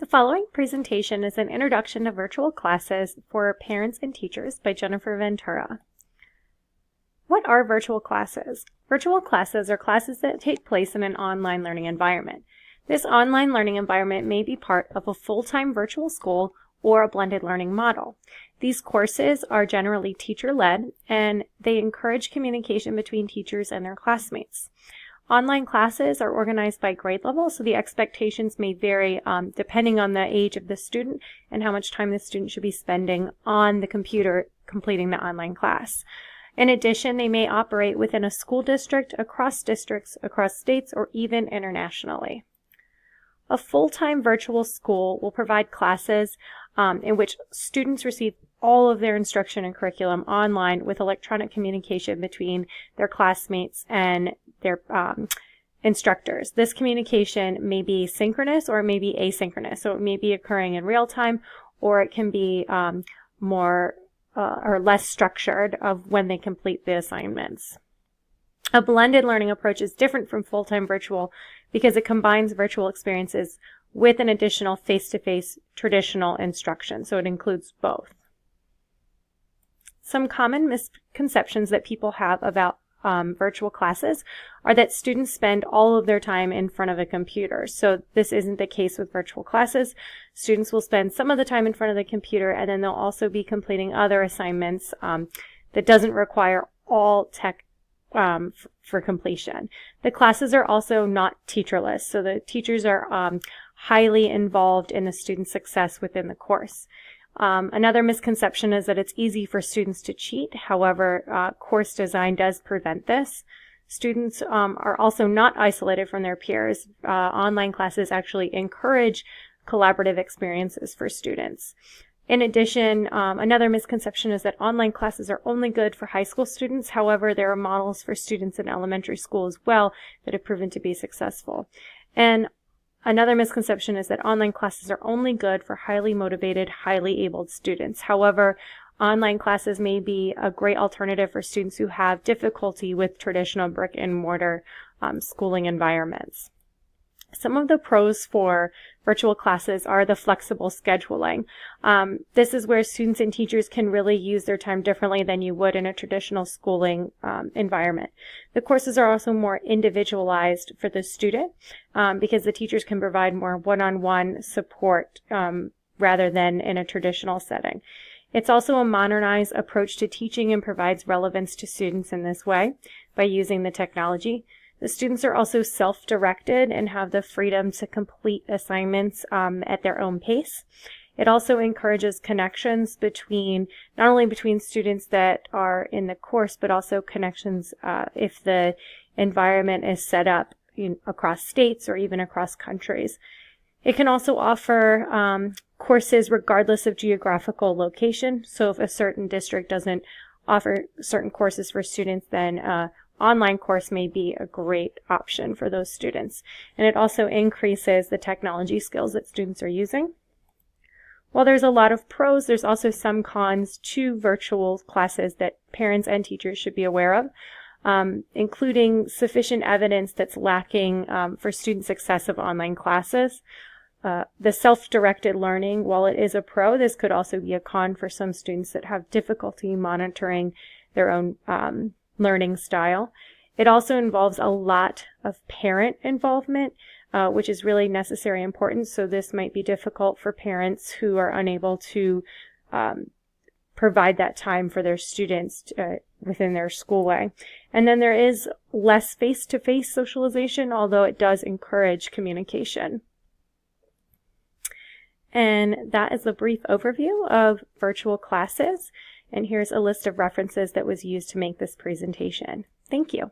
The following presentation is an introduction to virtual classes for parents and teachers by Jennifer Ventura. What are virtual classes? Virtual classes are classes that take place in an online learning environment. This online learning environment may be part of a full-time virtual school or a blended learning model. These courses are generally teacher-led, and they encourage communication between teachers and their classmates. Online classes are organized by grade level, so the expectations may vary depending on the age of the student and how much time the student should be spending on the computer completing the online class. In addition, they may operate within a school district, across districts, across states, or even internationally. A full-time virtual school will provide classes in which students receive all of their instruction and curriculum online with electronic communication between their classmates and their instructors. This communication may be synchronous or it may be asynchronous. So it may be occurring in real time, or it can be more or less structured of when they complete the assignments. A blended learning approach is different from full-time virtual because it combines virtual experiences with an additional face-to-face traditional instruction. So it includes both. Some common misconceptions that people have about virtual classes are that students spend all of their time in front of a computer. So this isn't the case with virtual classes. Students will spend some of the time in front of the computer, and then they'll also be completing other assignments that doesn't require all tech for completion. The classes are also not teacherless, so the teachers are highly involved in the student's success within the course. Another misconception is that it's easy for students to cheat. However, course design does prevent this. Students are also not isolated from their peers. Online classes actually encourage collaborative experiences for students. In addition, another misconception is that online classes are only good for high school students. However, there are models for students in elementary school as well that have proven to be successful. And another misconception is that online classes are only good for highly motivated, highly abled students. However, online classes may be a great alternative for students who have difficulty with traditional brick and mortar schooling environments. Some of the pros for virtual classes are the flexible scheduling. This is where students and teachers can really use their time differently than you would in a traditional schooling environment. The courses are also more individualized for the student because the teachers can provide more one-on-one support rather than in a traditional setting. It's also a modernized approach to teaching and provides relevance to students in this way by using the technology. The students are also self-directed and have the freedom to complete assignments at their own pace. It also encourages connections not only between students that are in the course, but also connections if the environment is set up across states or even across countries. It can also offer courses regardless of geographical location. So if a certain district doesn't offer certain courses for students, then online course may be a great option for those students. And it also increases the technology skills that students are using. While there's a lot of pros, there's also some cons to virtual classes that parents and teachers should be aware of, including sufficient evidence that's lacking for student success of online classes. The self-directed learning, while it is a pro, this could also be a con for some students that have difficulty monitoring their own learning style. It also involves a lot of parent involvement, which is really necessary and important. So this might be difficult for parents who are unable to provide that time for their students within their schoolway. And then there is less face-to-face socialization, although it does encourage communication. And that is a brief overview of virtual classes. And here's a list of references that was used to make this presentation. Thank you.